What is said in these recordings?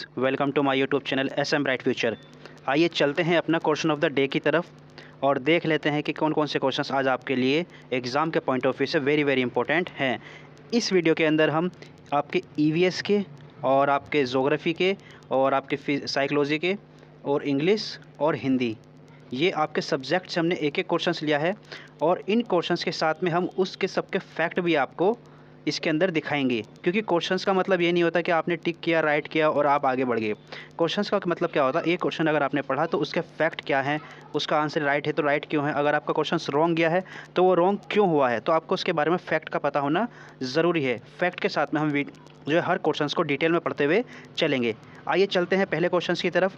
Guys, welcome to my YouTube channel SM bright future. आइए चलते हैं अपना क्वेश्चन ऑफ द डे की तरफ और देख लेते हैं कि कौन कौन से क्वेश्चंस आज आपके लिए एग्ज़ाम के पॉइंट ऑफ व्यू से वेरी इंपॉर्टेंट हैं। इस वीडियो के अंदर हम आपके EVS के और आपके ज्योग्राफी के और आपके साइकोलॉजी के और इंग्लिश और हिंदी, ये आपके सब्जेक्ट से हमने एक एक क्वेश्चंस लिया है और इन क्वेश्चंस के साथ में हम उसके सबके फैक्ट भी आपको इसके अंदर दिखाएंगे। क्योंकि क्वेश्चंस का मतलब ये नहीं होता कि आपने टिक किया, राइट किया और आप आगे बढ़ गए। क्वेश्चंस का मतलब क्या होता है, एक क्वेश्चन अगर आपने पढ़ा तो उसके फैक्ट क्या हैं, उसका आंसर राइट है तो राइट क्यों है, अगर आपका क्वेश्चन रॉन्ग गया है तो वो रॉन्ग क्यों हुआ है, तो आपको उसके बारे में फैक्ट का पता होना ज़रूरी है। फैक्ट के साथ में हम जो है हर क्वेश्चन को डिटेल में पढ़ते हुए चलेंगे। आइए चलते हैं पहले क्वेश्चन की तरफ।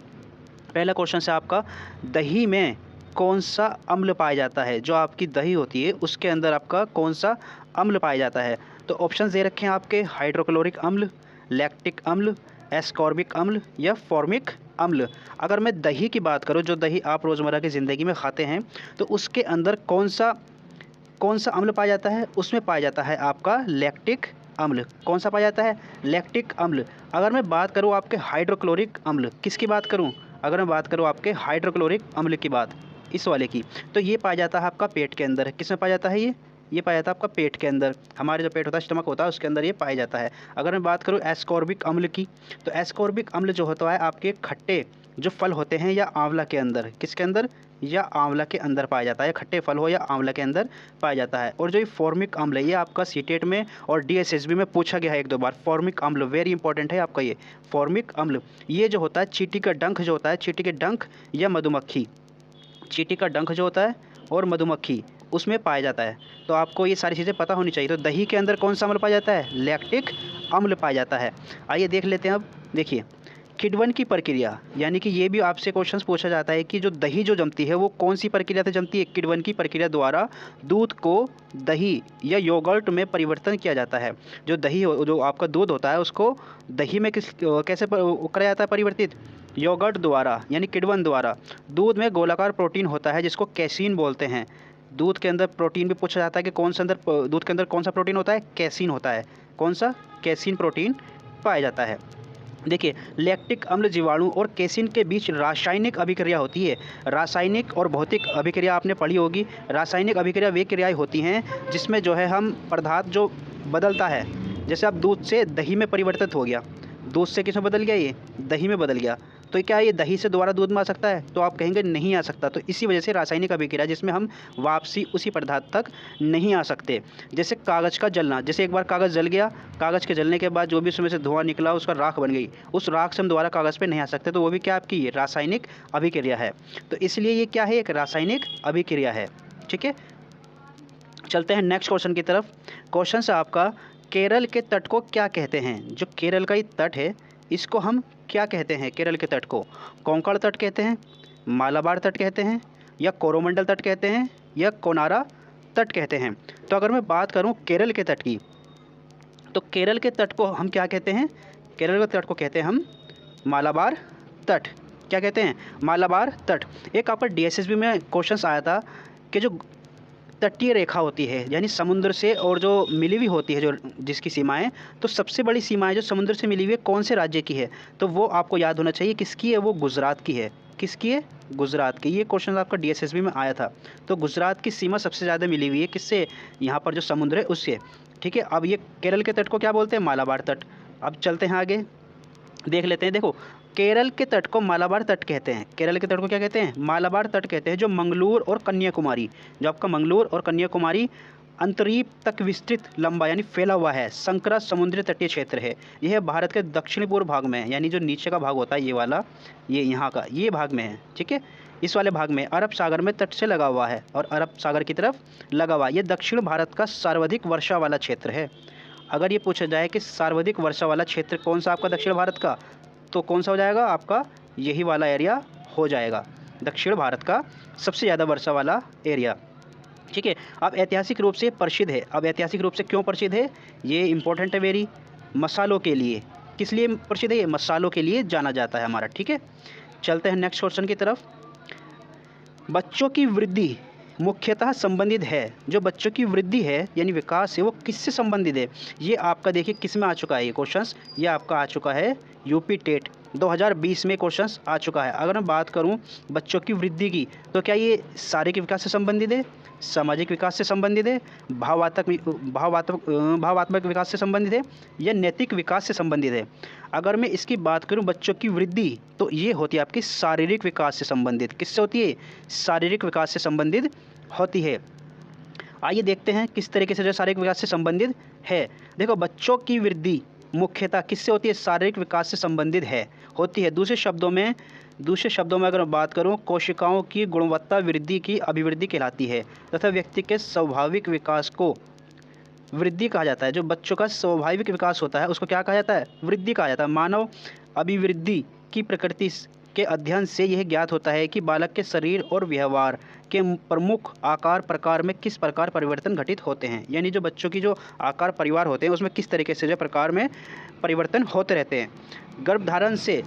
पहला क्वेश्चन है आपका, दही में कौन सा अम्ल पाया जाता है? जो आपकी दही होती है उसके अंदर आपका कौन सा अम्ल पाया जाता है? तो ऑप्शन दे रखे हैं आपके, हाइड्रोक्लोरिक अम्ल, लैक्टिक अम्ल, एस्कॉर्बिक अम्ल या फॉर्मिक अम्ल। अगर मैं दही की बात करूं, जो दही आप रोज़मर्रा की ज़िंदगी में खाते हैं, तो उसके अंदर कौन सा अम्ल पाया जाता है? उसमें पाया जाता है आपका लैक्टिक अम्ल। कौन सा पाया जाता है? लैक्टिक अम्ल। अगर मैं बात करूं आपके हाइड्रोक्लोरिक अम्ल, किसकी बात करूं? अगर मैं बात करूं आपके हाइड्रोक्लोरिक अम्ल की बात, इस वाले की, तो ये पाया जाता है आपका पेट के अंदर। किस में पाया जाता है? ये पाया जाता है आपका पेट के अंदर। हमारे जो पेट होता है, स्टमक होता है, उसके अंदर ये पाया जाता है। अगर मैं बात करूँ एस्कॉर्बिक अम्ल की, तो एस्कॉर्बिक अम्ल जो होता है आपके खट्टे जो फल होते हैं या आंवला के अंदर, किसके अंदर? या आंवला के अंदर पाया जाता है। खट्टे फल हो या आंवला के अंदर पाया जाता है। और जो ये फॉर्मिक अम्ल है, ये आपका सीटेट में और DSSB में पूछा गया है एक दो बार। फॉर्मिक अम्ल वेरी इंपॉर्टेंट है आपका ये फॉर्मिक अम्ल। ये जो होता है चींटी का डंक जो होता है, चींटी के डंक या मधुमक्खी, चींटी का डंक जो होता है और मधुमक्खी, उसमें पाया जाता है। तो आपको ये सारी चीज़ें पता होनी चाहिए। तो दही के अंदर कौन सा अम्ल पाया जाता है? लैक्टिक अम्ल पाया जाता है। आइए देख लेते हैं अब। देखिए, किण्वन की प्रक्रिया, यानी कि ये भी आपसे क्वेश्चन पूछा जाता है कि जो दही जो जमती है वो कौन सी प्रक्रिया से जमती है? किण्वन की प्रक्रिया द्वारा दूध को दही या योगर्ट में परिवर्तन किया जाता है। जो दही जो आपका दूध होता है उसको दही में कैसे करा जाता है परिवर्तित? योगर्ट द्वारा, यानी किण्वन द्वारा। दूध में गोलाकार प्रोटीन होता है जिसको कैसीन बोलते हैं। दूध के अंदर प्रोटीन भी पूछा जाता है कि कौन सा दूध के अंदर कौन सा प्रोटीन होता है? कैसीन होता है। कौन सा? कैसीन प्रोटीन पाया जाता है। देखिए, लैक्टिक अम्ल जीवाणु और कैसीन के बीच रासायनिक अभिक्रिया होती है। रासायनिक और भौतिक अभिक्रिया आपने पढ़ी होगी। रासायनिक अभिक्रिया वे क्रियाएं होती हैं जिसमें जो है हम पदार्थ जो बदलता है, जैसे अब दूध से दही में परिवर्तित हो गया, दूध से किस में बदल गया? ये दही में बदल गया। तो क्या ये दही से दोबारा दूध में आ सकता है? तो आप कहेंगे नहीं आ सकता। तो इसी वजह से रासायनिक अभिक्रिया, जिसमें हम वापसी उसी पदार्थ तक नहीं आ सकते। जैसे कागज़ का जलना, जैसे एक बार कागज़ जल गया, कागज़ के जलने के बाद जो भी उसमें से धुआं निकला उसका राख बन गई, उस राख से हम दोबारा कागज़ पे नहीं आ सकते। तो वो भी क्या आपकी ये रासायनिक अभिक्रिया है। तो इसलिए ये क्या है? एक रासायनिक अभिक्रिया है। ठीक है, चलते हैं नेक्स्ट क्वेश्चन की तरफ। क्वेश्चन से आपका, केरल के तट को क्या कहते हैं? जो केरल का ये तट है इसको हम क्या कहते हैं? केरल के तट को कोंकण तट कहते हैं, मालाबार तट कहते हैं, या कोरोमंडल तट कहते हैं, या कोनारा तट कहते हैं। तो अगर मैं बात करूं केरल के तट की, तो केरल के तट को हम क्या कहते हैं? केरल के तट को कहते हैं हम मालाबार तट। क्या कहते हैं? मालाबार तट। एक आपका DSSB में क्वेश्चन आया था कि जो तटीय रेखा होती है, यानी समुद्र से और जो मिली हुई होती है, जो जिसकी सीमाएं, तो सबसे बड़ी सीमाएं जो समुद्र से मिली हुई है कौन से राज्य की है? तो वो आपको याद होना चाहिए किसकी है? वो गुजरात की है। किसकी है? गुजरात की। ये क्वेश्चन आपका DSSB में आया था। तो गुजरात की सीमा सबसे ज़्यादा मिली हुई है किससे? यहाँ पर जो समुद्र है उससे। ठीक है, अब ये केरल के तट को क्या बोलते हैं? मालाबार तट। अब चलते हैं आगे, देख लेते हैं। देखो, केरल के तट को मालाबार तट कहते हैं। केरल के तट को क्या कहते हैं? मालाबार तट कहते हैं। जो मंगलूर और कन्याकुमारी, जो आपका मंगलूर और कन्याकुमारी अंतरीप तक विस्तृत, लंबा यानी फैला हुआ है, संकरा समुद्री तटीय क्षेत्र है। यह भारत के दक्षिणी पूर्व भाग में है, यानी जो नीचे का भाग होता है ये वाला, ये यहाँ का ये भाग में है। ठीक है, इस वाले भाग में अरब सागर में तट से लगा हुआ है और अरब सागर की तरफ लगा हुआ है। ये दक्षिण भारत का सर्वाधिक वर्षा वाला क्षेत्र है। अगर ये पूछा जाए कि सर्वाधिक वर्षा वाला क्षेत्र कौन सा आपका दक्षिण भारत का, तो कौन सा हो जाएगा आपका? यही वाला एरिया हो जाएगा, दक्षिण भारत का सबसे ज़्यादा वर्षा वाला एरिया। ठीक है, अब ऐतिहासिक रूप से प्रसिद्ध है। अब ऐतिहासिक रूप से क्यों प्रसिद्ध है? ये इंपॉर्टेंट है वेरी। मसालों के लिए। किस लिए प्रसिद्ध है? ये मसालों के लिए जाना जाता है हमारा। ठीक है, चलते हैं नेक्स्ट क्वेश्चन की तरफ। बच्चों की वृद्धि मुख्यतः संबंधित है, जो बच्चों की वृद्धि है यानी विकास है वो किससे संबंधित है? ये आपका देखिए किस में आ चुका है ये क्वेश्चंस, ये आपका आ चुका है यूपी टेट 2020 में क्वेश्चंस आ चुका है। अगर मैं बात करूं बच्चों की वृद्धि की, तो क्या ये शारीरिक विकास से संबंधित है, सामाजिक विकास से संबंधित है, भावात्मक विकास से संबंधित है, या नैतिक विकास से संबंधित है? अगर मैं इसकी बात करूं बच्चों की वृद्धि, तो ये होती है आपकी शारीरिक विकास से संबंधित। किससे होती है? शारीरिक विकास से संबंधित होती है। आइए देखते हैं किस तरीके से जो शारीरिक विकास से संबंधित है। देखो, बच्चों की वृद्धि मुख्यतः किससे होती है? शारीरिक विकास से संबंधित होती है। दूसरे शब्दों में अगर मैं बात करूं, कोशिकाओं की गुणवत्ता वृद्धि की अभिवृद्धि कहलाती है तथा व्यक्ति के स्वाभाविक विकास को वृद्धि कहा जाता है। जो बच्चों का स्वाभाविक विकास होता है उसको क्या कहा जाता है? वृद्धि कहा जाता है। मानव अभिवृद्धि की प्रकृति के अध्ययन से यह ज्ञात होता है कि बालक के शरीर और व्यवहार के प्रमुख आकार प्रकार में किस प्रकार परिवर्तन घटित होते हैं। यानी जो बच्चों की जो आकार परिवार होते हैं उसमें किस तरीके से जो प्रकार में परिवर्तन होते रहते हैं। गर्भधारण से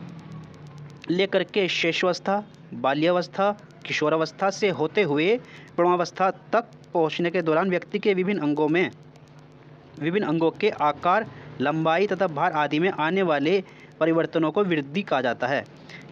लेकर के शैशवावस्था, बाल्यावस्था, किशोरावस्था से होते हुए प्रौढ़ावस्था तक पहुँचने के दौरान व्यक्ति के विभिन्न अंगों के आकार, लंबाई तथा भार आदि में आने वाले परिवर्तनों को वृद्धि कहा जाता है।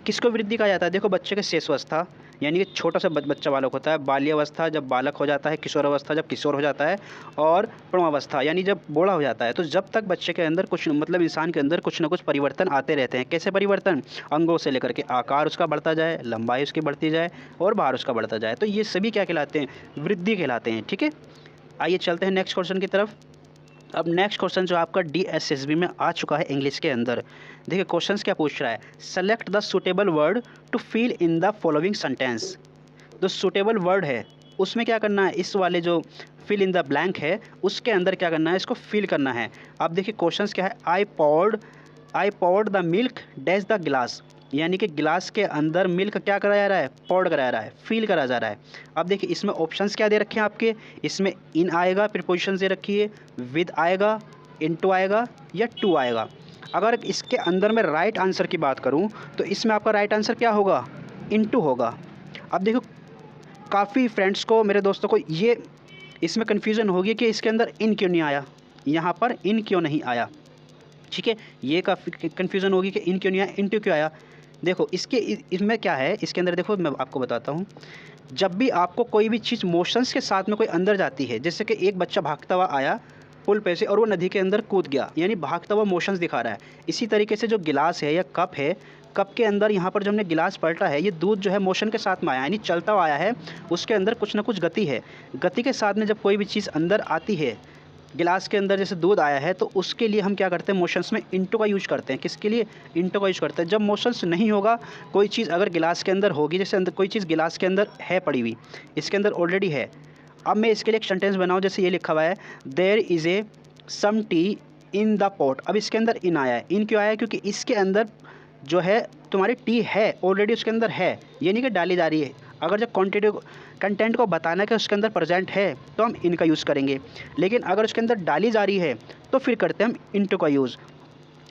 किसको वृद्धि कहा जाता है? देखो, बच्चे के शैशवावस्था यानी कि छोटा सा बच्चा बालक होता है, बाल्यावस्था जब बालक हो जाता है, किशोरावस्था जब किशोर हो जाता है, और प्रौढ़ावस्था यानी जब बूढ़ा हो जाता है। तो जब तक बच्चे के अंदर कुछ इंसान के अंदर कुछ ना कुछ परिवर्तन आते रहते हैं। कैसे परिवर्तन? अंगों से लेकर के आकार उसका बढ़ता जाए, लंबाई उसकी बढ़ती जाए और भार उसका बढ़ता जाए। तो ये सभी क्या कहलाते हैं? वृद्धि कहलाते हैं। ठीक है, आइए चलते हैं नेक्स्ट क्वेश्चन की तरफ। अब नेक्स्ट क्वेश्चन जो आपका DSSB में आ चुका है इंग्लिश के अंदर। देखिए क्वेश्चंस क्या पूछ रहा है? Select the suitable word to fill in the following sentence. जो सुटेबल वर्ड है उसमें क्या करना है? इस वाले जो फिल इन द ब्लैंक है उसके अंदर क्या करना है? इसको फिल करना है। अब देखिए क्वेश्चंस क्या है? आई पॉर्ड the milk dash the glass, यानी कि गिलास के अंदर मिल्क क्या कराया जा रहा है? पॉर्ड कराया जा रहा है, फील करा जा रहा है। अब देखिए इसमें ऑप्शंस क्या दे रखे हैं आपके? इसमें इन आएगा, प्रीपोजिशन दे रखी है, विद आएगा, इनटू आएगा या टू आएगा। अगर इसके अंदर मैं राइट आंसर की बात करूं तो इसमें आपका राइट आंसर क्या होगा? इनटू होगा। अब देखो काफ़ी फ्रेंड्स को, मेरे दोस्तों को ये इसमें कन्फ्यूज़न होगी कि इसके अंदर इन क्यों नहीं आया, यहाँ पर इन क्यों नहीं आया। ठीक है, ये काफ़ी कन्फ्यूज़न होगी कि इन क्यों नहीं आया, इनटू क्यों आया। देखो इसमें क्या है, इसके अंदर देखो मैं आपको बताता हूँ। जब भी आपको कोई भी चीज़ मोशंस के साथ में कोई अंदर जाती है, जैसे कि एक बच्चा भागता हुआ आया पुल पे से और वो नदी के अंदर कूद गया, यानी भागता हुआ मोशंस दिखा रहा है। इसी तरीके से जो गिलास है या कप है, कप के अंदर यहाँ पर जो हमने गिलास पलटा है, ये दूध जो है मोशन के साथ में आया, यानी चलता हुआ आया है, उसके अंदर कुछ ना कुछ गति है। गति के साथ में जब कोई भी चीज़ अंदर आती है, गिलास के अंदर जैसे दूध आया है, तो उसके लिए हम क्या करते हैं? मोशंस में इनटू का यूज़ करते हैं। किसके लिए? इनटू का यूज़ करते हैं। जब मोशंस नहीं होगा, कोई चीज़ अगर गिलास के अंदर होगी, जैसे अंदर कोई चीज़ गिलास के अंदर है पड़ी हुई, इसके अंदर ऑलरेडी है। अब मैं इसके लिए एक सेंटेंस बनाऊँ, जैसे ये लिखा हुआ है, there is a some tea in the pot. अब इसके अंदर इन आया है। इन क्यों आया है? क्योंकि इसके अंदर जो है तुम्हारी टी है, ऑलरेडी उसके अंदर है, ये नहीं कि डाली जा रही है। अगर जब कंटेंट को बताना है कि उसके अंदर प्रेजेंट है तो हम इनका यूज़ करेंगे, लेकिन अगर उसके अंदर डाली जा रही है तो फिर करते हैं हम इनटू का यूज़।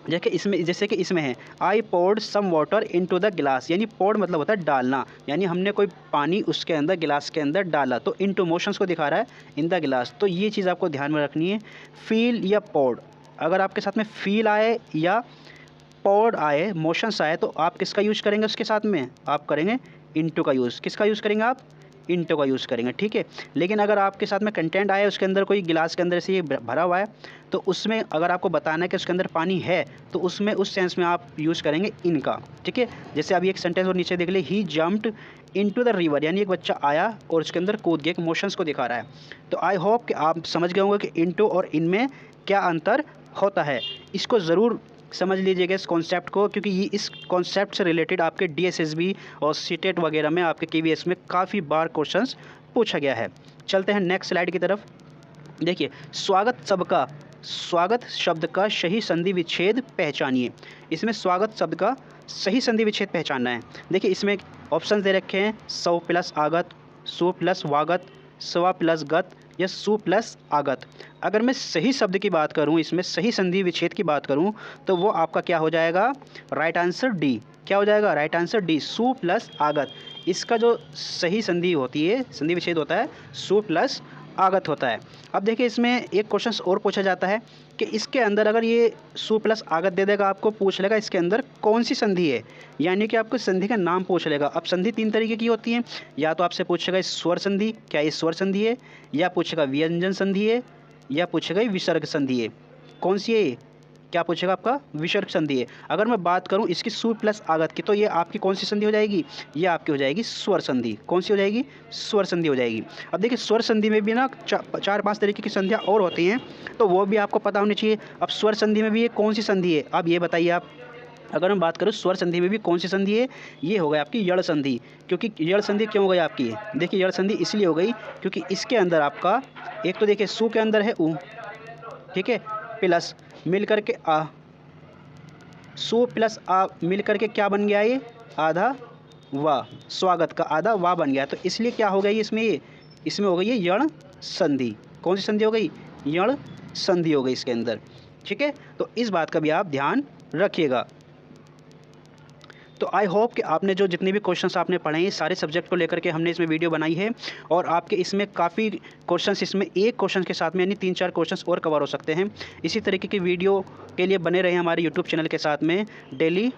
जैसे कि इसमें है, I poured some water into the glass, यानी पोर्ड मतलब होता है डालना, यानी हमने कोई पानी उसके अंदर गिलास के अंदर डाला, तो इनटू मोशंस को दिखा रहा है इन द गिलास। तो ये चीज़ आपको ध्यान में रखनी है। फील या पोर्ड, अगर आपके साथ में फील आए या पोर्ड आए, मोशंस आए, तो आप किसका यूज़ करेंगे? उसके साथ में आप करेंगे इनटू का यूज़। किसका यूज़ करेंगे आप? इनटू का यूज़ करेंगे। ठीक है, लेकिन अगर आपके साथ में कंटेंट आया, उसके अंदर कोई गिलास के अंदर से ये भरा हुआ है, तो उसमें अगर आपको बताना है कि उसके अंदर पानी है, तो उसमें उस सेंस में आप यूज़ करेंगे इनका। ठीक है, जैसे अभी एक सेंटेंस और नीचे देख ले, ही जम्प्ड इनटू द रिवर, यानी एक बच्चा आया और उसके अंदर कूद गया, एक मोशंस को दिखा रहा है। तो आई होप कि आप समझ गए होंगे कि इनटू और इनमें क्या अंतर होता है। इसको ज़रूर समझ लीजिएगा इस कॉन्सेप्ट को, क्योंकि ये इस कॉन्सेप्ट से रिलेटेड आपके DSSB और सीटेट वगैरह में, आपके KVS में काफ़ी बार क्वेश्चंस पूछा गया है। चलते हैं नेक्स्ट स्लाइड की तरफ। देखिए, स्वागत शब्द का सही संधि विच्छेद पहचानिए। इसमें स्वागत शब्द का सही संधि विच्छेद पहचानना है। देखिए इसमें ऑप्शन दे रखे हैं, सौ प्लस आगत, सु प्लस वागत, स्वा प्लस गत या सु प्लस आगत। अगर मैं सही शब्द की बात करूं, इसमें सही संधि विच्छेद की बात करूं, तो वो आपका क्या हो जाएगा? Right answer D. क्या हो जाएगा? राइट आंसर डी, सु प्लस आगत। इसका जो सही संधि होती है, संधि विच्छेद होता है सु प्लस आगत होता है। अब देखिए इसमें एक क्वेश्चन और पूछा जाता है कि इसके अंदर अगर ये सु प्लस आगत दे देगा, आपको पूछ लेगा इसके अंदर कौन सी संधि है, यानी कि आपको संधि का नाम पूछ लेगा। अब संधि 3 तरीके की होती है, या तो आपसे पूछेगा स्वर संधि, क्या ये स्वर संधि है, या पूछेगा व्यंजन संधि है, या पूछेगा विसर्ग संधि है। कौन सी है ये? क्या पूछेगा आपका? विसर्ग संधि है। अगर मैं बात करूं इसकी सु प्लस आगत की, तो ये आपकी कौन सी संधि हो जाएगी? ये आपकी हो जाएगी स्वर संधि। कौन सी हो जाएगी? स्वर संधि हो जाएगी। अब देखिए स्वर संधि में भी ना 4-5 तरीके की संधियाँ और होती हैं, तो वो भी आपको पता होनी चाहिए। अब स्वर संधि में भी ये कौन सी संधि है, अब ये बताइए आप। अगर हम बात करें स्वर संधि में भी कौन सी संधि है, ये हो गई आपकी यड़ संधि। क्योंकि यड़ संधि क्यों हो गई आपकी? देखिए यड़ संधि इसलिए हो गई क्योंकि इसके अंदर आपका एक तो देखिए सु के अंदर है उ, ठीक है, प्लस मिल करके आ, सु प्लस आ मिल करके क्या बन गया? ये आधा वाह, स्वागत का आधा वाह बन गया। तो इसलिए क्या हो गई इसमें? ये इसमें हो गई है यण संधि। कौन सी संधि हो गई? यण संधि हो गई इसके अंदर, ठीक है। तो इस बात का भी आप ध्यान रखिएगा। तो आई होप कि आपने जो जितने भी क्वेश्चंस आपने पढ़े हैं सारे सब्जेक्ट को लेकर के हमने इसमें वीडियो बनाई है, और आपके इसमें काफ़ी क्वेश्चंस, इसमें एक क्वेश्चन के साथ में यानी 3-4 क्वेश्चंस और कवर हो सकते हैं। इसी तरीके की वीडियो के लिए बने रहे हमारे यूट्यूब चैनल के साथ में डेली।